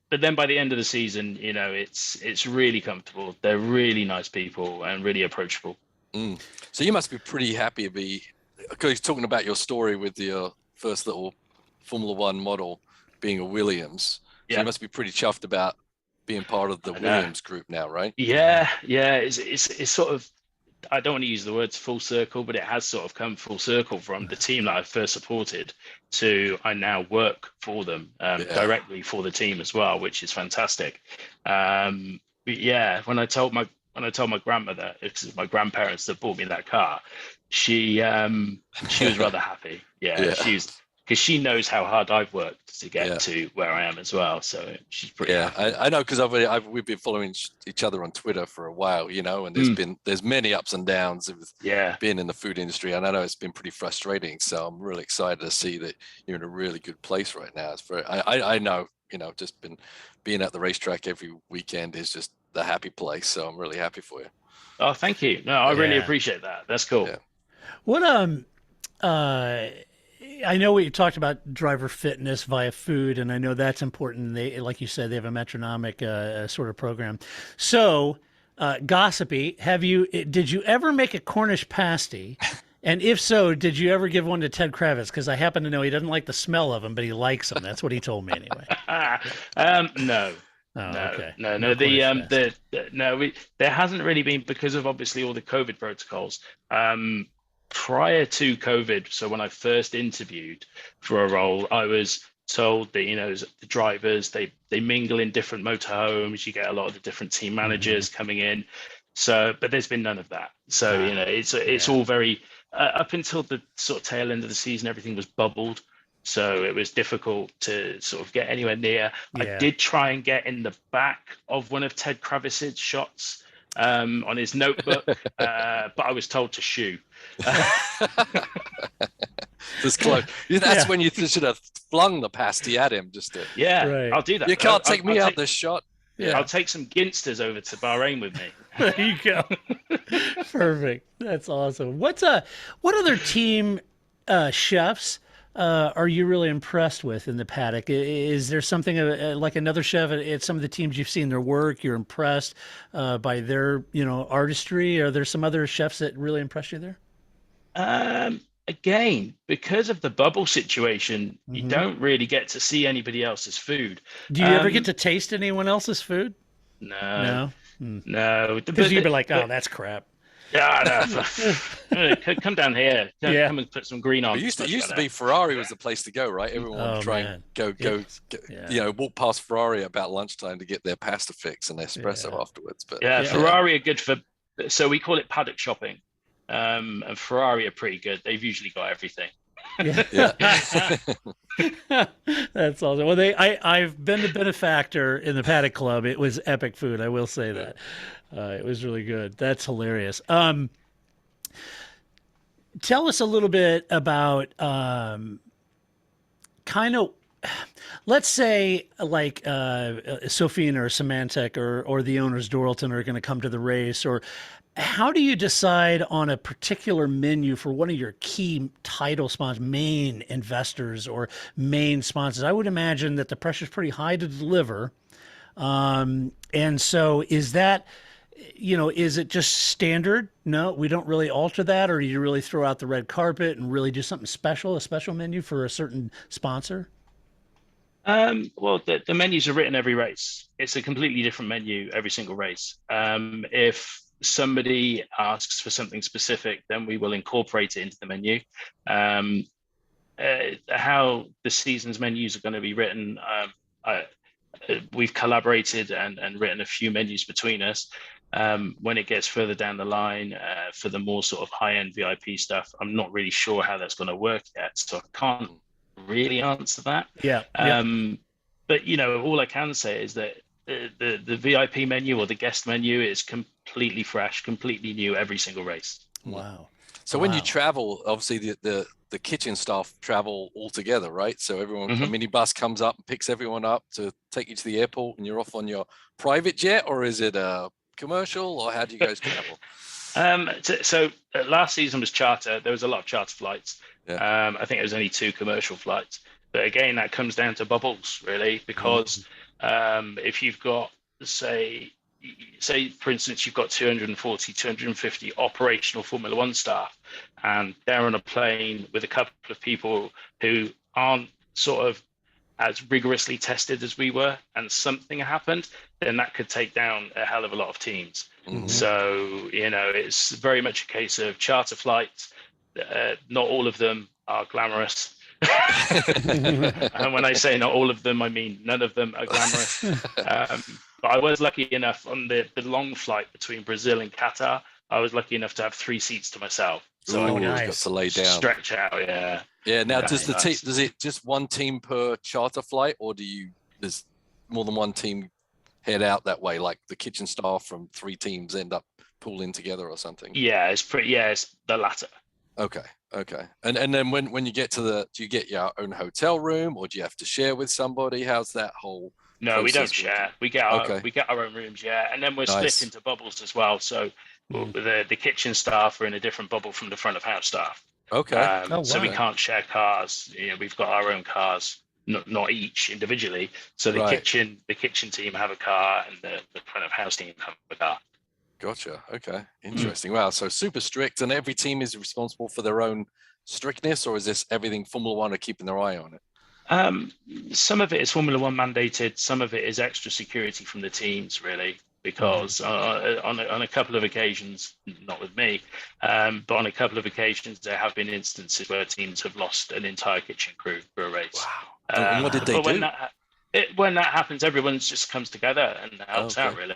But then by the end of the season, it's really comfortable. They're really nice people and really approachable. So you must be pretty happy because talking about your story with your first little Formula One model being a Williams. So you must be pretty chuffed about being part of the Williams group now, right? Yeah. It's sort of, I don't want to use the words full circle, but it has sort of come full circle from the team that I first supported to I now work for them directly for the team as well, which is fantastic. But yeah, when I told my grandmother, because it's my grandparents that bought me that car, she was rather happy. Because she knows how hard I've worked to get to where I am as well. So she's pretty happy. I know, because we've been following each other on Twitter for a while, and there's many ups and downs with being in the food industry, and I know it's been pretty frustrating. So I'm really excited to see that you're in a really good place right now. I know, just being at the racetrack every weekend is just the happy place. So I'm really happy for you. Oh, thank you. No, I really appreciate that. That's cool. Yeah. What I know we talked about driver fitness via food, and I know that's important. They, like you said, they have a metronomic sort of program. So, gossipy, did you ever make a Cornish pasty? And if so, did you ever give one to Ted Kravitz? Because I happen to know he doesn't like the smell of them, but he likes them. That's what he told me anyway. No. Oh, okay. No. There hasn't really been, because of obviously all the COVID protocols. Prior to COVID, so when I first interviewed for a role, I was told that the drivers they mingle in different motorhomes. You get a lot of the different team managers coming in. So, but there's been none of that. So it's all very up until the sort of tail end of the season, everything was bubbled. So it was difficult to sort of get anywhere near. Yeah. I did try and get in the back of one of Ted Kravitz's shots on his notebook, but I was told to shoo. That's close. That's when you should have flung the pasty at him. I'll do that. You can't take me out this shot. Yeah, I'll take some Ginsters over to Bahrain with me. There you go. Perfect. That's awesome. What other team chefs are you really impressed with in the paddock? Is there something like another chef at some of the teams you've seen their work, you're impressed by their artistry? Are there some other chefs that really impress you there? again, because of the bubble situation, you Mm-hmm. don't really get to see anybody else's food. Do you ever get to taste anyone else's food? No, No. no, Because you'd be like, oh, but that's crap. yeah, no, come down here, Yeah. come and put some green on. It used Much to better. be Ferrari was the place to go, right? Everyone would Oh, try man. and go, Yeah. walk past Ferrari about lunchtime to get their pasta fix and espresso Yeah. afterwards. But Yeah, Yeah. Ferrari are good for, so we call it paddock shopping. And Ferrari are pretty good. They've usually got everything. Yeah. That's awesome. Well, I've been the benefactor in the Paddock Club. It was epic food. I will say that. It was really good. That's hilarious. Tell us a little bit about kind of, let's say like Sophina or Symantec or the owners Doralton are going to come to the race, or how do you decide on a particular menu for one of your key title sponsors, main investors or main sponsors? I would imagine that the pressure's pretty high to deliver. And so is that, is it just standard? No, we don't really alter that, or do you really throw out the red carpet and really do something special, a special menu for a certain sponsor? Well, the menus are written every race. It's a completely different menu every single race. If somebody asks for something specific, then we will incorporate it into the menu. How the season's menus are going to be written, we've collaborated and written a few menus between us. When it gets further down the line, for the more sort of high-end VIP stuff, I'm not really sure how that's going to work yet, so I can't really answer that. Yeah. But all I can say is that the VIP menu or the guest menu is completely fresh, completely new every single race. Wow. So when you travel, obviously the kitchen staff travel all together, right? So everyone, a minibus comes up and picks everyone up to take you to the airport, and you're off on your private jet, or is it a commercial, or how do you guys travel? So last season was charter. There was a lot of charter flights. Yeah. I think it was only 2 commercial flights. But again, that comes down to bubbles, really, because if you've got, say, for instance, you've got 240, 250 operational Formula One staff, and they're on a plane with a couple of people who aren't sort of as rigorously tested as we were, and something happened, then that could take down a hell of a lot of teams. So, it's very much a case of charter flights. Not all of them are glamorous. And when I say not all of them, I mean none of them are glamorous. But I was lucky enough on the long flight between Brazil and Qatar. I was lucky enough to have 3 seats to myself, so I could got to lay down, stretch out. Yeah. Now, does nice. Does it just one team per charter flight, or there's more than one team head out that way? Like the kitchen staff from 3 teams end up pooling together or something? Yeah, it's the latter. Okay. And then when you get do you get your own hotel room, or do you have to share with somebody? How's that whole? No, we don't share. We get our own rooms, and then we're split into bubbles as well. So the kitchen staff are in a different bubble from the front of house staff. Okay. So we can't share cars. We've got our own cars, not each individually. So the kitchen team have a car, and the front of house team have a car. Gotcha. Okay. Interesting. Wow. So super strict, and every team is responsible for their own strictness, or is this everything Formula One are keeping their eye on it? Some of it is Formula One mandated. Some of it is extra security from the teams, really, because on a couple of occasions, not with me, but on a couple of occasions, there have been instances where teams have lost an entire kitchen crew for a race. Wow. And what did they do? When that happens, everyone just comes together and helps out, really.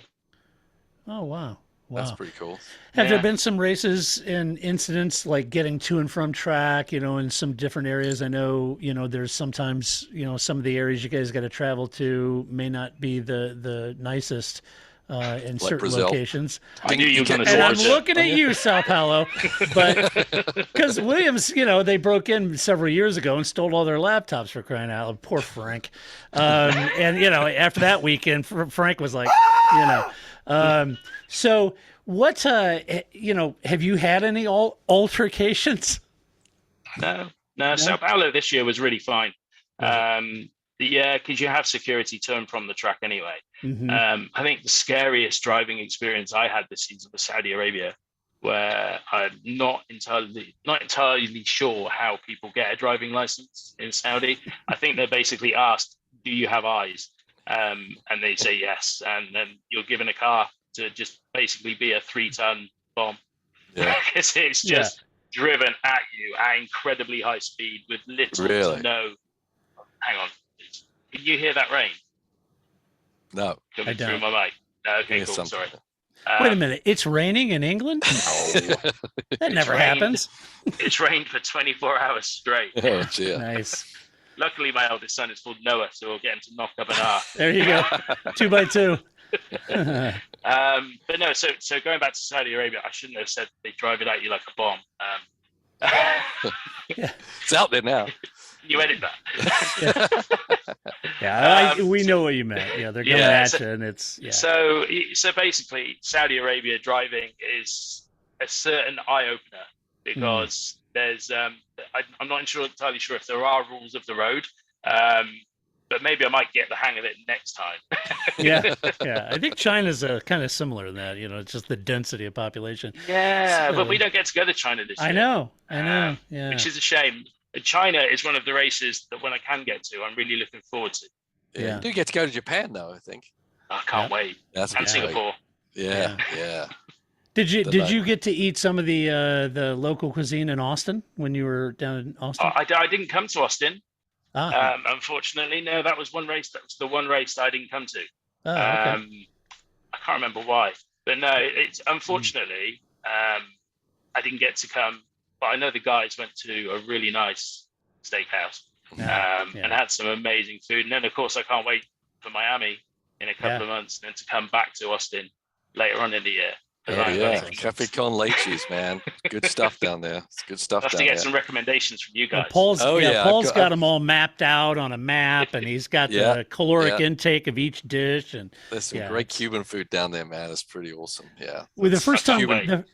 Oh, wow. That's pretty cool. Have there been some races and incidents like getting to and from track, in some different areas? I know, there's sometimes, some of the areas you guys got to travel to may not be the nicest in like certain Brazil. Locations. I knew you were going to And I'm looking at you, Sao Paulo, but because Williams, they broke in several years ago and stole all their laptops, for crying out loud. Poor Frank. And, after that weekend, Frank was like, so what, have you had any altercations? No. Sao Paulo this year was really fine. Because you have security to and from the track anyway. I think the scariest driving experience I had this season was Saudi Arabia. where I'm not entirely sure how people get a driving license in Saudi. I think they're basically asked, "Do you have eyes?" And they say yes, and then you're given a car to just basically be a 3-ton bomb. Yeah. Because it's just driven at you at incredibly high speed with little Really? to no. Hang on, can you hear that rain No. coming I don't. through my mic? No, okay, Give me cool. something. Sorry. Wait a minute. It's raining in England? No, that never rained. happens. It's rained for 24 hours straight. Oh, dear. Nice. Luckily, my eldest son is called Noah, so we'll get him to knock up an R. There you go. 2 by 2. But no, so going back to Saudi Arabia, I shouldn't have said they drive it at you like a bomb. It's out there now. You edit that. We know what you meant. Yeah, they're coming at you, and it's So basically, Saudi Arabia driving is a certain eye opener because there's I'm not entirely sure if there are rules of the road, but maybe I might get the hang of it next time. yeah. I think China's kind of similar to that. It's just the density of population. Yeah, So- but we don't get to go to China this year. I know. Yeah. Which is a shame. China is one of the races that when I can get to, I'm really looking forward to. Yeah. You do get to go to Japan, though, I think. I can't wait. That's And good. Singapore. Yeah. Did you Did you get to eat some of the local cuisine in Austin when you were down in Austin? I didn't come to Austin. Ah. Unfortunately, no. That was one race. That was the one race that I didn't come to. Oh, okay. I can't remember why, but no. It's unfortunately I didn't get to come. But I know the guys went to a really nice steakhouse and had some amazing food. And then, of course, I can't wait for Miami in a couple of months and then to come back to Austin later on in the year. Cafe Con Leches, man. Good stuff down there. It's good stuff I'll have down to get there. some recommendations from you guys. Paul's I've got them all mapped out on a map, and he's got the caloric intake of each dish. And There's some great Cuban food down there, man. It's pretty awesome. Yeah. Well, the first time, Cuban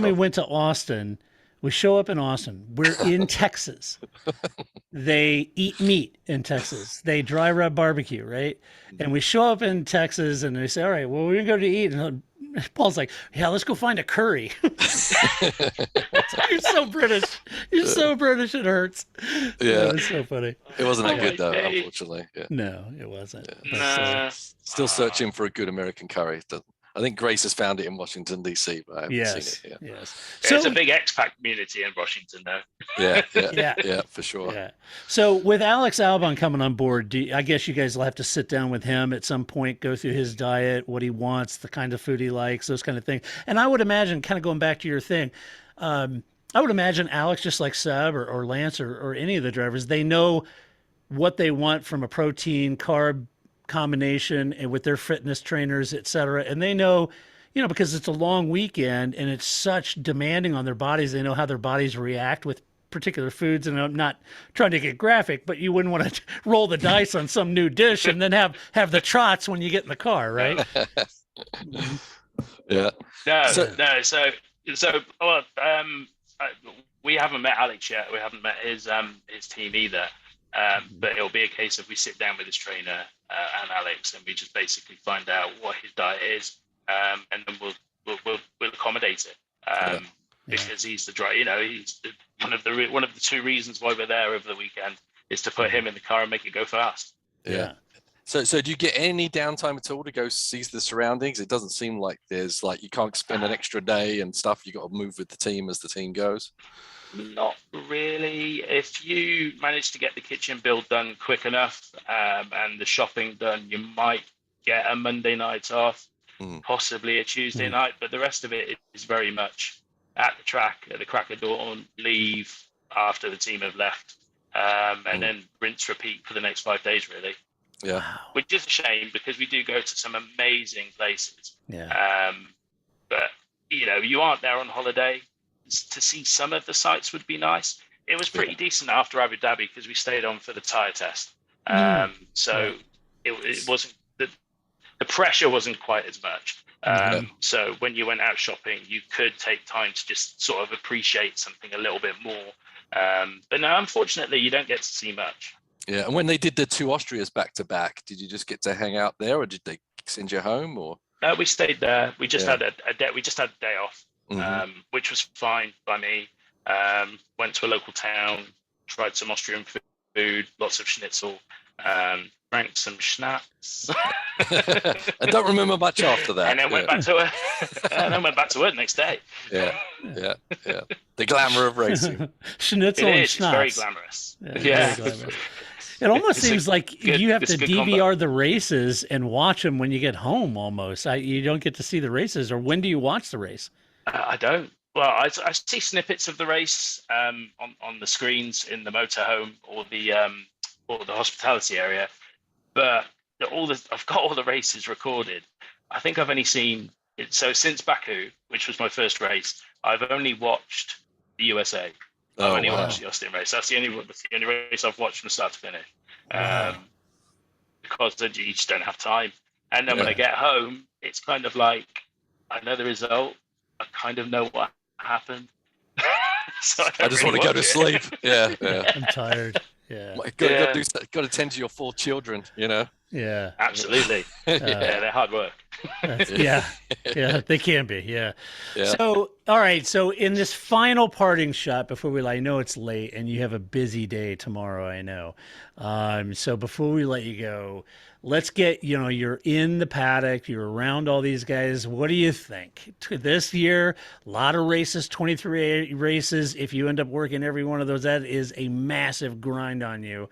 we went to Austin, we show up in Austin. We're in Texas. They eat meat in Texas. They dry rub barbecue, right? And we show up in Texas, and they say, "All right, well, we're gonna go to eat." And Paul's like, "Yeah, let's go find a curry." You're so British. You're so British. It hurts. Yeah, it's so funny. It wasn't that good though, unfortunately. Yeah. No, it wasn't. Yeah. Still searching for a good American curry. I think Grace has found it in Washington D.C., but I haven't seen it. Yes. So, it's a big expat community in Washington, though. Yeah, for sure. Yeah. So with Alex Albon coming on board, I guess you guys will have to sit down with him at some point, go through his diet, what he wants, the kind of food he likes, those kind of things. And I would imagine, kind of going back to your thing, I would imagine Alex, just like Seb or Lance or any of the drivers, they know what they want from a protein, carb combination and with their fitness trainers, et cetera. And they know, because it's a long weekend and it's such demanding on their bodies, they know how their bodies react with particular foods. And I'm not trying to get graphic, but you wouldn't want to roll the dice on some new dish and then have the trots when you get in the car, right? Yeah. So we haven't met Alex yet. We haven't met his team either. But it'll be a case of we sit down with his trainer and Alex, and we just basically find out what his diet is, and then we'll accommodate it. Because he's the driver. He's one of the two reasons why we're there over the weekend is to put him in the car and make it go fast. Yeah. So do you get any downtime at all to go see the surroundings? It doesn't seem like there's you can't spend an extra day and stuff. You got to move with the team as the team goes. Not really. If you manage to get the kitchen build done quick enough and the shopping done, you might get a Monday night off, possibly a Tuesday night, but the rest of it is very much at the track, at the crack of dawn, leave after the team have left, and then rinse, repeat for the next 5 days, really. Yeah. Which is a shame because we do go to some amazing places. Yeah. But, you aren't there on holiday. To see some of the sites would be nice. It was pretty decent after Abu Dhabi because we stayed on for the tire test. So it wasn't the pressure wasn't quite as much. So when you went out shopping, you could take time to just sort of appreciate something a little bit more. But no, unfortunately, you don't get to see much. Yeah, and when they did the two Austrias back to back, did you just get to hang out there, or did they send you home? Or No, we stayed there. We just had a day. We just had a day off. which was fine by me. Went to a local town, tried some Austrian food, lots of schnitzel, drank some schnapps. I don't remember much after that. And then went back to work. And then went back to work the next day. Yeah. The glamour of racing. Schnitzel and It's very schnapps. glamorous. Very glamorous. It almost seems like you have to DVR the races and watch them when you get home. Almost, you don't get to see the races. Or when do you watch the race? I don't. Well, I see snippets of the race on the screens in the motorhome or the hospitality area, but I've got all the races recorded. I think I've only seen it. So since Baku, which was my first race, I've only watched the USA. I've only watched the Austin race. That's the only race I've watched from start to finish. Because you just don't have time. And then when I get home, it's kind of like I know the result. I kind of know what happened. So I just want to go to sleep. Yeah. I'm tired. Yeah. Got to tend to your 4 children, you know? Yeah. Absolutely. Yeah, they're hard work. Yeah, they can be. Yeah. So, all right. So, in this final parting shot before I know it's late and you have a busy day tomorrow. I know. So before we let you go, let's get you're in the paddock. You're around all these guys. What do you think this year? A lot of races, 23 races. If you end up working every one of those, that is a massive grind on you.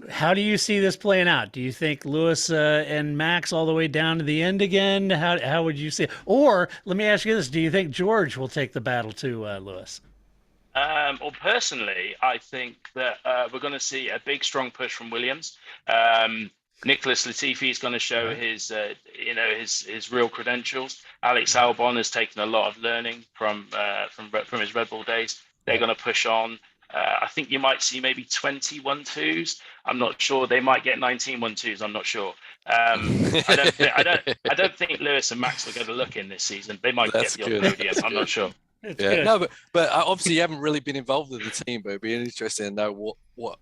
How do you see this playing out? Do you think Lewis and Max all the way down to the end again? How would you see it? Or let me ask you this: do you think George will take the battle to Lewis? Well, personally, I think that we're going to see a big, strong push from Williams. Nicholas Latifi is going to show his real credentials. Alex Albon has taken a lot of learning from his Red Bull days. They're going to push on. I think you might see maybe 20 1-2s. I'm not sure. They might get 19 1-2s. I'm not sure. I don't think Lewis and Max are going to look in this season. They might get the podium. I'm not sure. No, but obviously you haven't really been involved with the team, but it'd be interesting to know what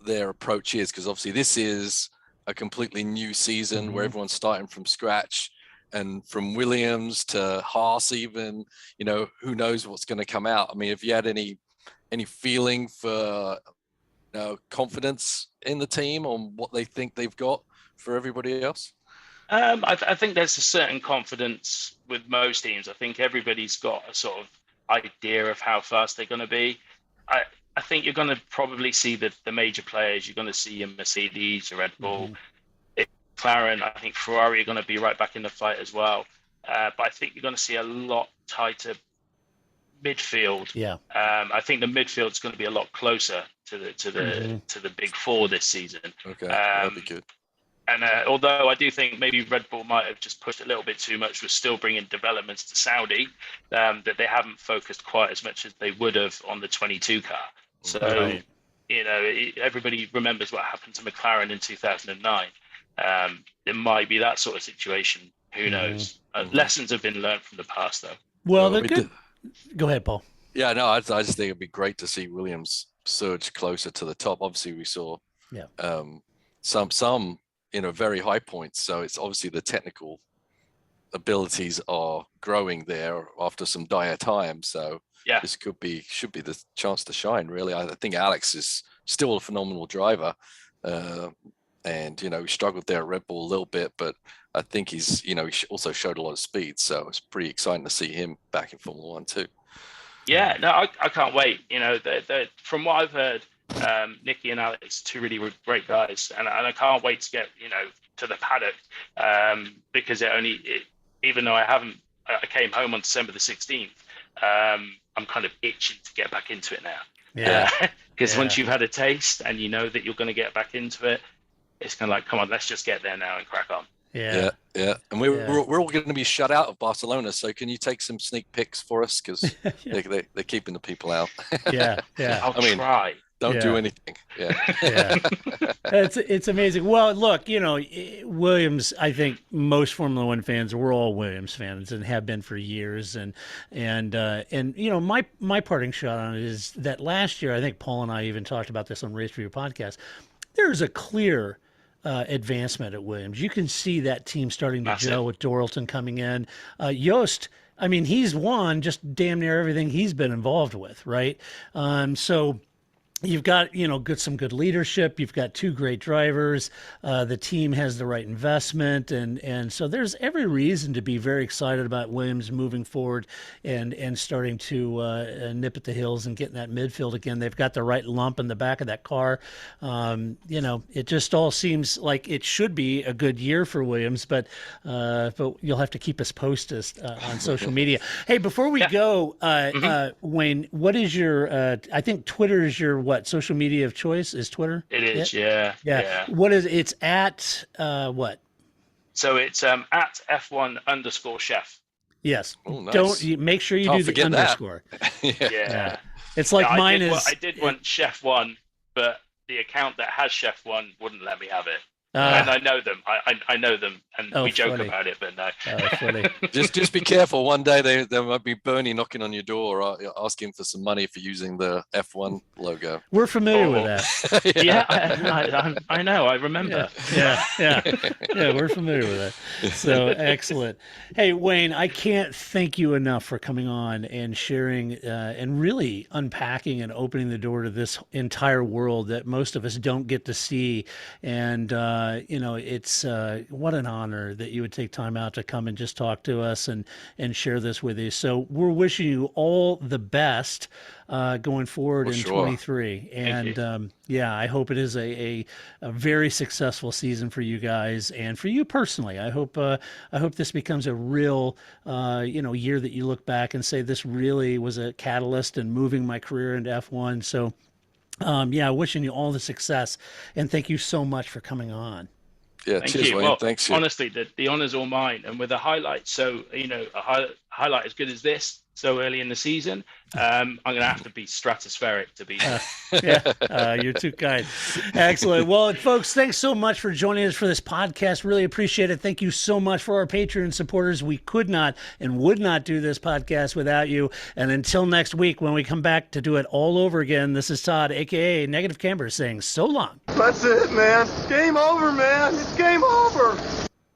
their approach is, because obviously this is a completely new season where everyone's starting from scratch, and from Williams to Haas, even, who knows what's going to come out. I mean, have you had any feeling for confidence in the team on what they think they've got for everybody else? I think there's a certain confidence with most teams. I think everybody's got a sort of idea of how fast they're going to be. I think you're going to probably see the major players. You're going to see a Mercedes, a Red Bull, McLaren. I think Ferrari are going to be right back in the fight as well. But I think you're going to see a lot tighter midfield. Yeah. I think the midfield is going to be a lot closer to the big four this season. Okay, that'd be good. And although I do think maybe Red Bull might have just pushed a little bit too much with still bringing developments to Saudi, that they haven't focused quite as much as they would have on the 22 car. So, everybody remembers what happened to McLaren in 2009. There might be that sort of situation. Who knows? Lessons have been learned from the past, though. Well, they're good. Go ahead, Paul. Yeah, no, I just think it'd be great to see Williams surge closer to the top. Obviously, we saw some very high points. So it's obviously the technical abilities are growing there after some dire times. So this should be the chance to shine, really. I think Alex is still a phenomenal driver. And, he struggled there at Red Bull a little bit, but I think he also showed a lot of speed. So it's pretty exciting to see him back in Formula One too. Yeah, no, I can't wait. They're, from what I've heard, Nicky and Alex, two really great guys, and I can't wait to get to the paddock, because even though I came home on December the 16th, I'm kind of itching to get back into it now. Yeah, because once you've had a taste and you know that you're going to get back into it, it's kind of like, come on, let's just get there now and crack on. Yeah. And we're all going to be shut out of Barcelona. So can you take some sneak pics for us? Because they're keeping the people out. Yeah. I'll try. Don't do anything. Yeah. It's amazing. Well, look, Williams, I think most Formula One fans, we're all Williams fans and have been for years. And my parting shot on it is that last year, I think Paul and I even talked about this on Race Review Podcast. There's a clear advancement at Williams. You can see that team starting to gel with Doralton coming in. Yost I mean, he's won just damn near everything he's been involved with, right? So you've got, some good leadership. You've got two great drivers. The team has the right investment, and so there's every reason to be very excited about Williams moving forward and starting to nip at the heels and get in that midfield again. They've got the right lump in the back of that car. It just all seems like it should be a good year for Williams, but you'll have to keep us posted on social media. Hey, before we go, Wayne, what is your? I think Twitter is your social media of choice? Is Twitter? It is, yeah. What is it's at what? So it's at F1_chef. Yes. Oh, nice. Don't make sure you do the underscore. Yeah. It's like mine is. is. I did want Chef One, but the account that has Chef One wouldn't let me have it. Ah. And I know them. I know them, and we joke about it, but no. Funny. Just be careful. One day there might be Bernie knocking on your door asking for some money for using the F1 logo. We're familiar with that. Yeah, I know. I remember. Yeah, we're familiar with that. So excellent. Hey, Wayne, I can't thank you enough for coming on and sharing and really unpacking and opening the door to this entire world that most of us don't get to see. And it's what an honor that you would take time out to come and just talk to us and share this with you. So we're wishing you all the best going forward in 23. And I hope it is a very successful season for you guys and for you personally. I hope this becomes a real year that you look back and say this really was a catalyst in moving my career into F1. So wishing you all the success, and thank you so much for coming on. Yeah, cheers, Wayne. Well, thanks. Honestly, the honor's all mine, and with a highlight, a highlight as good as this so early in the season, I'm going to have to be stratospheric to be. You're too kind. Excellent. Well, folks, thanks so much for joining us for this podcast. Really appreciate it. Thank you so much for our Patreon supporters. We could not and would not do this podcast without you. And until next week, when we come back to do it all over again, this is Todd, aka Negative Camber, saying so long. That's it, man. Game over, man. It's game over.